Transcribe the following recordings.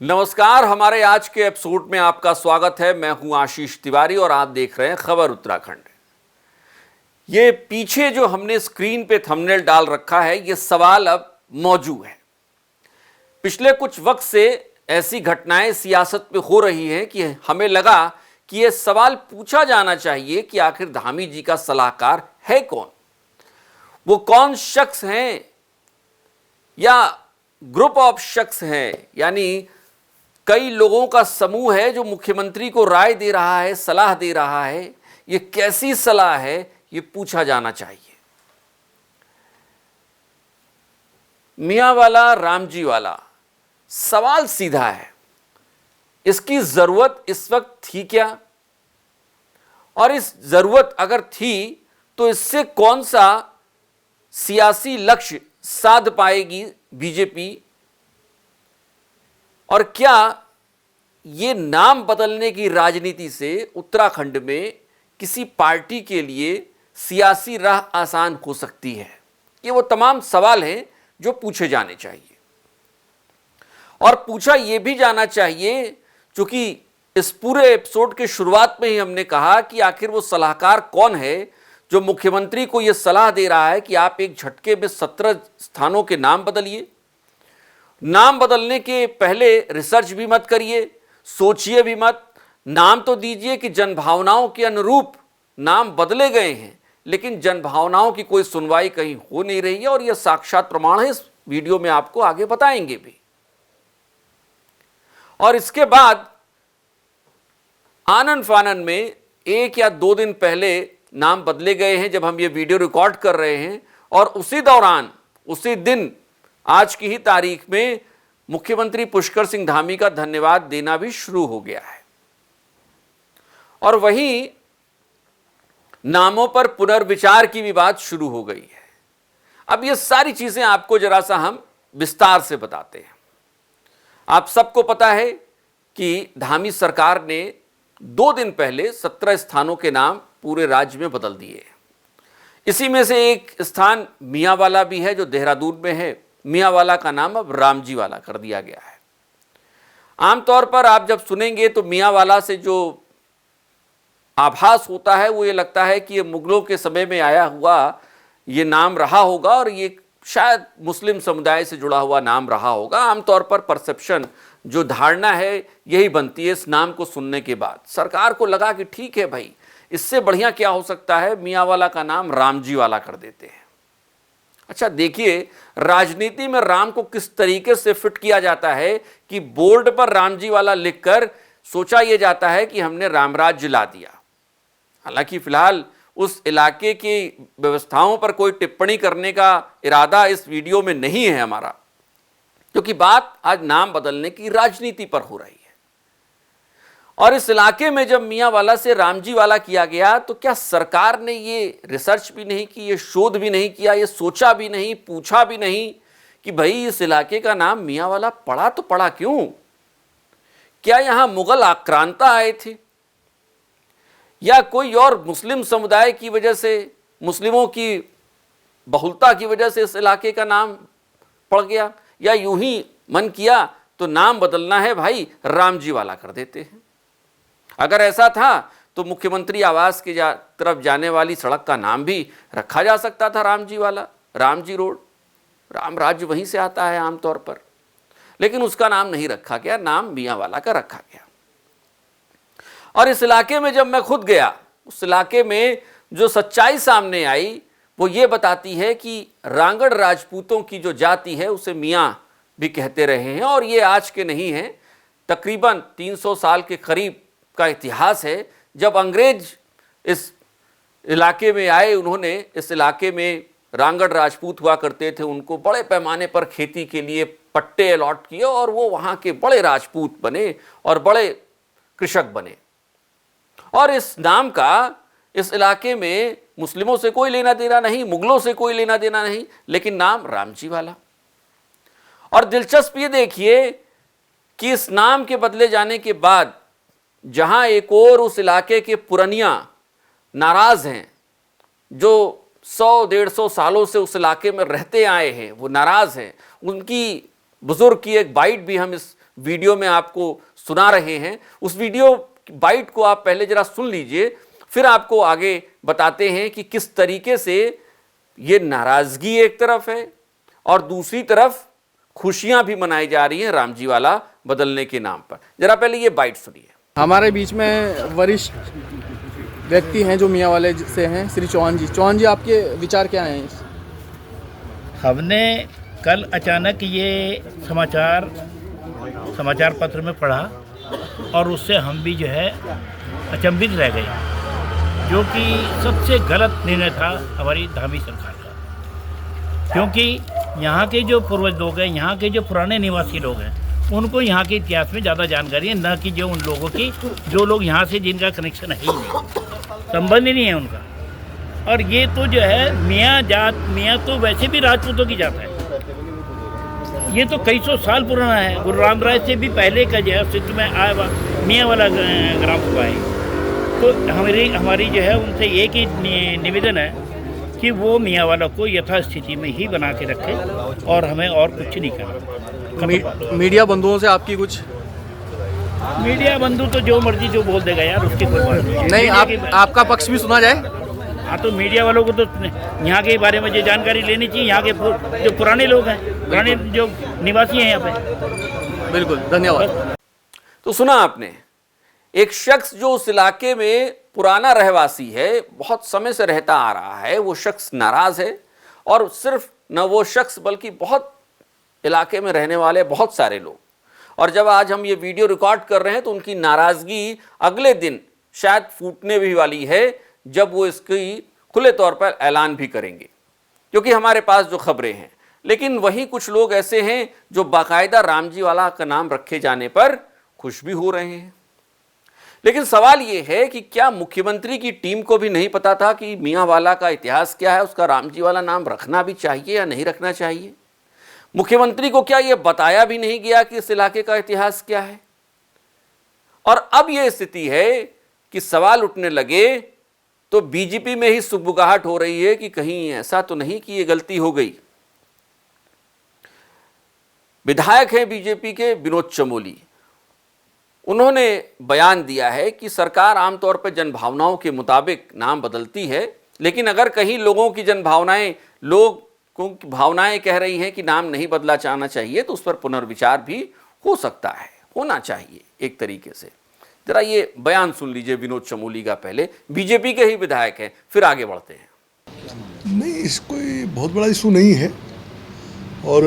नमस्कार, हमारे आज के एपिसोड में आपका स्वागत है। मैं हूं आशीष तिवारी और आप देख रहे हैं खबर उत्तराखंड। ये पीछे जो हमने स्क्रीन पे थंबनेल डाल रखा है, ये सवाल अब मौजूद है। पिछले कुछ वक्त से ऐसी घटनाएं सियासत में हो रही हैं कि हमें लगा कि यह सवाल पूछा जाना चाहिए कि आखिर धामी जी का सलाहकार है कौन, वो कौन शख्स हैं या ग्रुप ऑफ शख्स हैं, यानी कई लोगों का समूह है जो मुख्यमंत्री को राय दे रहा है, सलाह दे रहा है। ये कैसी सलाह है, ये पूछा जाना चाहिए। मियां वाला रामजी वाला, सवाल सीधा है, इसकी जरूरत इस वक्त थी क्या? और इस जरूरत अगर थी तो इससे कौन सा सियासी लक्ष्य साध पाएगी बीजेपी? और क्या ये नाम बदलने की राजनीति से उत्तराखंड में किसी पार्टी के लिए सियासी राह आसान हो सकती है? ये वो तमाम सवाल हैं जो पूछे जाने चाहिए। और पूछा ये भी जाना चाहिए, क्योंकि इस पूरे एपिसोड के शुरुआत में ही हमने कहा कि आखिर वो सलाहकार कौन है जो मुख्यमंत्री को यह सलाह दे रहा है कि आप एक झटके में 17 स्थानों के नाम बदलिए। नाम बदलने के पहले रिसर्च भी मत करिए, सोचिए भी मत, नाम तो दीजिए कि जनभावनाओं के अनुरूप नाम बदले गए हैं, लेकिन जनभावनाओं की कोई सुनवाई कहीं हो नहीं रही है। और यह साक्षात प्रमाण है, इस वीडियो में आपको आगे बताएंगे भी। और इसके बाद आनन फानन में 1 या 2 दिन पहले नाम बदले गए हैं जब हम ये वीडियो रिकॉर्ड कर रहे हैं, और उसी दौरान उसी दिन आज की ही तारीख में मुख्यमंत्री पुष्कर सिंह धामी का धन्यवाद देना भी शुरू हो गया है। और वहीं नामों पर पुनर्विचार की भी बात शुरू हो गई है। अब ये सारी चीजें आपको जरा सा हम विस्तार से बताते हैं। आप सबको पता है कि धामी सरकार ने 2 दिन पहले 17 स्थानों के नाम पूरे राज्य में बदल दिए। इसी में से एक स्थान मियांवाला भी है जो देहरादून में है। मियांवाला का नाम अब रामजी वाला कर दिया गया है। आमतौर पर आप जब सुनेंगे तो मियांवाला से जो आभास होता है वो ये लगता है कि ये मुगलों के समय में आया हुआ ये नाम रहा होगा और ये शायद मुस्लिम समुदाय से जुड़ा हुआ नाम रहा होगा। आमतौर पर परसेप्शन, जो धारणा है, यही बनती है इस नाम को सुनने के बाद। सरकार को लगा कि ठीक है भाई, इससे बढ़िया क्या हो सकता है, मियांवाला का नाम रामजी वाला कर देते हैं। अच्छा देखिए, राजनीति में राम को किस तरीके से फिट किया जाता है कि बोर्ड पर रामजी वाला लिखकर सोचा यह जाता है कि हमने रामराज्य ला दिया। हालांकि फिलहाल उस इलाके की व्यवस्थाओं पर कोई टिप्पणी करने का इरादा इस वीडियो में नहीं है हमारा, क्योंकि बात आज नाम बदलने की राजनीति पर हो रही है। और इस इलाके में जब मियांवाला से रामजी वाला किया गया तो क्या सरकार ने ये रिसर्च भी नहीं की, ये शोध भी नहीं किया, ये सोचा भी नहीं, पूछा भी नहीं कि भाई इस इलाके का नाम मियांवाला पड़ा तो पड़ा क्यों? क्या यहां मुगल आक्रांता आए थे या कोई और मुस्लिम समुदाय की वजह से, मुस्लिमों की बहुलता की वजह से इस इलाके का नाम पड़ गया, या यूं ही मन किया तो नाम बदलना है भाई, रामजी वाला कर देते हैं। अगर ऐसा था तो मुख्यमंत्री आवास की तरफ जाने वाली सड़क का नाम भी रखा जा सकता था रामजी वाला, रामजी रोड। राम राज्य वहीं से आता है आमतौर पर, लेकिन उसका नाम नहीं रखा गया, नाम मियांवाला का रखा गया। और इस इलाके में जब मैं खुद गया, उस इलाके में जो सच्चाई सामने आई वो ये बताती है कि रांगड़ राजपूतों की जो जाति है उसे मियाँ भी कहते रहे हैं। और ये आज के नहीं हैं, तकरीबन 300 साल के करीब का इतिहास है। जब अंग्रेज इस इलाके में आए, उन्होंने इस इलाके में रांगड़ राजपूत हुआ करते थे, उनको बड़े पैमाने पर खेती के लिए पट्टे अलॉट किए और वो वहाँ के बड़े राजपूत बने और बड़े कृषक बने। और इस नाम का इस इलाके में मुस्लिमों से कोई लेना देना नहीं, मुगलों से कोई लेना देना नहीं, लेकिन नाम रामजी वाला। और दिलचस्प ये देखिए कि इस नाम के बदले जाने के बाद जहां एक और उस इलाके के पुरनिया नाराज हैं, जो 100-150 सालों से उस इलाके में रहते आए हैं, वो नाराज हैं। उनकी बुजुर्ग की एक बाइट भी हम इस वीडियो में आपको सुना रहे हैं, उस वीडियो बाइट को आप पहले जरा सुन लीजिए, फिर आपको आगे बताते हैं कि किस तरीके से ये नाराजगी एक तरफ है और दूसरी तरफ खुशियां भी मनाई जा रही हैं रामजी वाला बदलने के नाम पर। जरा पहले ये बाइट सुनिए। हमारे बीच में वरिष्ठ व्यक्ति हैं जो मियाँ वाले से हैं, श्री चौहान जी। चौहान जी, आपके विचार क्या हैं? हमने कल अचानक ये समाचार पत्र में पढ़ा और उससे हम भी जो है अचंभित रह गए, जो कि सबसे गलत निर्णय था हमारी धामी सरकार का। क्योंकि यहाँ के जो पूर्वज लोग हैं, यहाँ के जो पुराने निवासी लोग हैं, उनको यहाँ के इतिहास में ज़्यादा जानकारी है, न कि जो उन लोगों की जो लोग यहाँ से जिनका कनेक्शन है ही नहीं, संबंध ही नहीं है उनका। और ये तो जो है मियाँ तो वैसे भी राजपूतों की जात है। ये तो कई सौ साल पुराना है। गुरु राम राय से भी पहले का जो है अस्तित्व में आया हुआ मियाँ वाला ग्राम सभा है। तो हमारी जो है उनसे एक ही निवेदन है कि वो मियाँ वाला को यथास्थिति में ही बना के रखे और हमें और कुछ नहीं करना। मीडिया बंधुओं से आपकी कुछ? मीडिया बंधु तो जो मर्जी जो बोल देगा यार, उसकी कोई बात नहीं। आपका पक्ष भी सुना जाए। हाँ, तो मीडिया वालों को तो यहाँ के बारे में जो जानकारी लेनी चाहिए, यहाँ के जो पुराने लोग हैं, पुराने जो निवासी हैं यहाँ पे। बिल्कुल, धन्यवाद। तो सुना आपने, एक शख्स जो उस इलाके में पुराना रहवासी है, बहुत समय से रहता आ रहा है, वो शख्स नाराज है। और सिर्फ न वो शख्स बल्कि बहुत इलाके में रहने वाले बहुत सारे लोग। और जब आज हम ये वीडियो रिकॉर्ड कर रहे हैं तो उनकी नाराजगी अगले दिन शायद फूटने भी वाली है, जब वो इसकी खुले तौर पर ऐलान भी करेंगे, क्योंकि हमारे पास जो खबरें हैं। लेकिन वहीं कुछ लोग ऐसे हैं जो बाकायदा रामजी वाला का नाम रखे जाने पर खुश भी हो रहे हैं। लेकिन सवाल ये है कि क्या मुख्यमंत्री की टीम को भी नहीं पता था कि मियाँ वाला का इतिहास क्या है, उसका रामजी वाला नाम रखना भी चाहिए या नहीं रखना चाहिए? मुख्यमंत्री को क्या यह बताया भी नहीं गया कि इस इलाके का इतिहास क्या है? और अब यह स्थिति है कि सवाल उठने लगे तो बीजेपी में ही सुगबुगाहट हो रही है कि कहीं ऐसा तो नहीं कि यह गलती हो गई। विधायक हैं बीजेपी के विनोद चमोली, उन्होंने बयान दिया है कि सरकार आमतौर पर जनभावनाओं के मुताबिक नाम बदलती है, लेकिन अगर कहीं लोगों की लोगों की भावनाएं कह रही हैं कि नाम नहीं बदला जाना चाहिए, तो उस पर पुनर्विचार भी हो सकता है, होना चाहिए एक तरीके से। जरा ये बयान सुन लीजिए विनोद चमोली का, पहले बीजेपी के ही विधायक हैं, फिर आगे बढ़ते हैं। नहीं, इस कोई बहुत बड़ा इशू नहीं है। और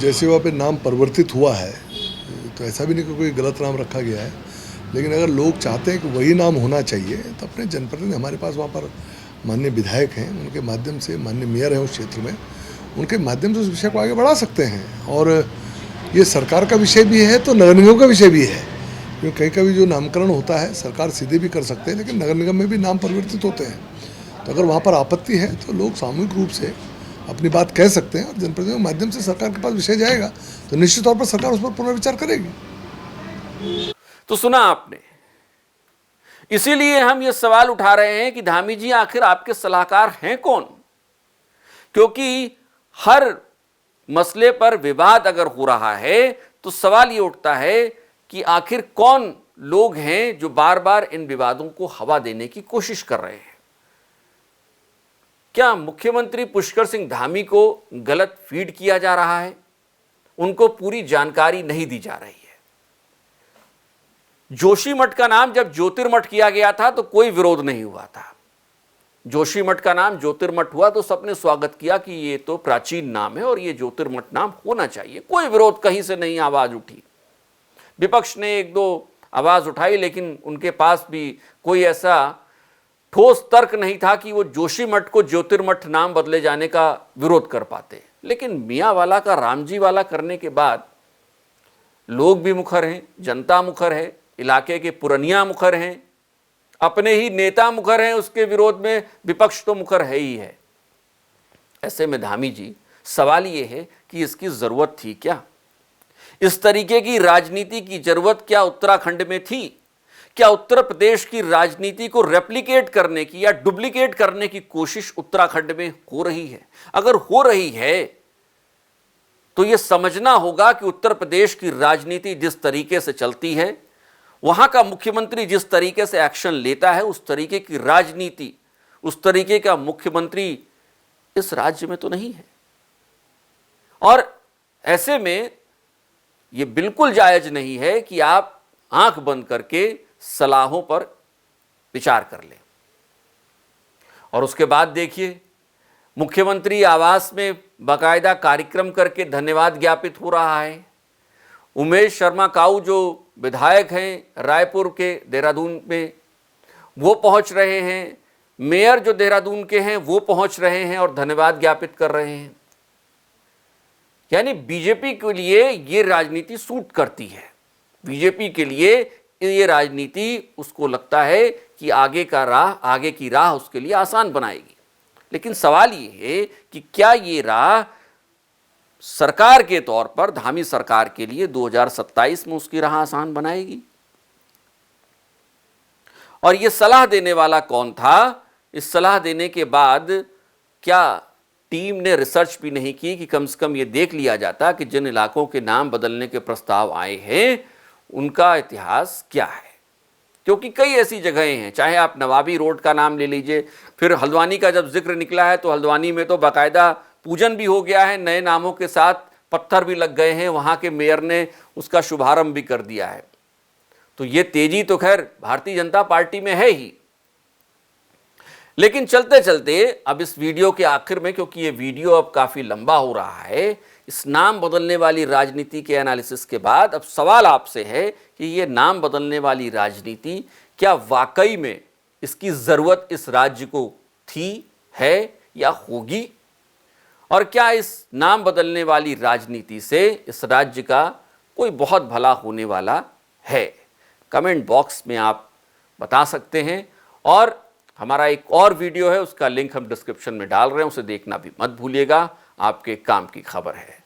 जैसे वहाँ पे नाम परिवर्तित हुआ है तो ऐसा भी नहीं कि कोई गलत नाम रखा गया है, लेकिन अगर लोग चाहते हैं कि वही नाम होना चाहिए तो अपने जनप्रतिनिधि हमारे पास वहाँ पर माननीय विधायक हैं, उनके माध्यम से, माननीय मेयर हैं उस क्षेत्र में, उनके माध्यम से उस विषय को आगे बढ़ा सकते हैं। और ये सरकार का विषय भी है तो नगर निगम का विषय भी है, क्योंकि कहीं कभी जो नामकरण होता है सरकार सीधे भी कर सकते हैं, लेकिन नगर निगम में भी नाम परिवर्तित होते हैं। तो अगर वहाँ पर आपत्ति है तो लोग सामूहिक रूप से अपनी बात कह सकते हैं और जनप्रतिनिधियों के माध्यम से सरकार के पास विषय जाएगा तो निश्चित तौर पर सरकार उस पर पुनर्विचार करेगी। तो सुना आपने, इसीलिए हम ये सवाल उठा रहे हैं कि धामी जी आखिर आपके सलाहकार हैं कौन? क्योंकि हर मसले पर विवाद अगर हो रहा है तो सवाल ये उठता है कि आखिर कौन लोग हैं जो बार बार इन विवादों को हवा देने की कोशिश कर रहे हैं। क्या मुख्यमंत्री पुष्कर सिंह धामी को गलत फीड किया जा रहा है? उनको पूरी जानकारी नहीं दी जा रही है। जोशीमठ का नाम जब ज्योतिर्मठ किया गया था तो कोई विरोध नहीं हुआ था। जोशीमठ का नाम ज्योतिर्मठ हुआ तो सबने स्वागत किया कि ये तो प्राचीन नाम है और ये ज्योतिर्मठ नाम होना चाहिए। कोई विरोध कहीं से नहीं आवाज उठी। विपक्ष ने एक दो आवाज उठाई, लेकिन उनके पास भी कोई ऐसा ठोस तर्क नहीं था कि वो जोशीमठ को ज्योतिर्मठ नाम बदले जाने का विरोध कर पाते। लेकिन मियाँ वाला का रामजी वाला करने के बाद लोग भी मुखर हैं, जनता मुखर है, इलाके के पुरनिया मुखर हैं, अपने ही नेता मुखर हैं, उसके विरोध में विपक्ष तो मुखर है ही है। ऐसे में धामी जी, सवाल ये है कि इसकी जरूरत थी क्या? इस तरीके की राजनीति की जरूरत क्या उत्तराखंड में थी? क्या उत्तर प्रदेश की राजनीति को रेप्लिकेट करने की या डुप्लीकेट करने की कोशिश उत्तराखंड में हो रही है? अगर हो रही है तो ये समझना होगा कि उत्तर प्रदेश की राजनीति जिस तरीके से चलती है, वहां का मुख्यमंत्री जिस तरीके से एक्शन लेता है, उस तरीके की राजनीति, उस तरीके का मुख्यमंत्री इस राज्य में तो नहीं है। और ऐसे में यह बिल्कुल जायज नहीं है कि आप आंख बंद करके सलाहों पर विचार कर लें। और उसके बाद देखिए, मुख्यमंत्री आवास में बाकायदा कार्यक्रम करके धन्यवाद ज्ञापित हो रहा है। उमेश शर्मा काऊ जो विधायक हैं रायपुर के देहरादून में, वो पहुंच रहे हैं। मेयर जो देहरादून के हैं वो पहुंच रहे हैं और धन्यवाद ज्ञापित कर रहे हैं। यानी बीजेपी के लिए ये राजनीति सूट करती है। बीजेपी के लिए ये राजनीति, उसको लगता है कि आगे की राह उसके लिए आसान बनाएगी। लेकिन सवाल ये है कि क्या ये राह सरकार के तौर पर, धामी सरकार के लिए 2027 में उसकी राह आसान बनाएगी? और ये सलाह देने वाला कौन था? इस सलाह देने के बाद क्या टीम ने रिसर्च भी नहीं की कि कम से कम ये देख लिया जाता कि जिन इलाकों के नाम बदलने के प्रस्ताव आए हैं उनका इतिहास क्या है? क्योंकि कई ऐसी जगहें हैं, चाहे आप नवाबी रोड का नाम ले लीजिए, फिर हल्द्वानी का जब जिक्र निकला है तो हल्द्वानी में तो बाकायदा पूजन भी हो गया है, नए नामों के साथ पत्थर भी लग गए हैं, वहाँ के मेयर ने उसका शुभारंभ भी कर दिया है। तो ये तेजी तो खैर भारतीय जनता पार्टी में है ही। लेकिन चलते चलते अब इस वीडियो के आखिर में, क्योंकि ये वीडियो अब काफ़ी लंबा हो रहा है, इस नाम बदलने वाली राजनीति के एनालिसिस के बाद अब सवाल आपसे है कि ये नाम बदलने वाली राजनीति क्या वाकई में इसकी ज़रूरत इस राज्य को थी, है या होगी? और क्या इस नाम बदलने वाली राजनीति से इस राज्य का कोई बहुत भला होने वाला है? कमेंट बॉक्स में आप बता सकते हैं। और हमारा एक और वीडियो है, उसका लिंक हम डिस्क्रिप्शन में डाल रहे हैं, उसे देखना भी मत भूलिएगा। आपके काम की खबर है।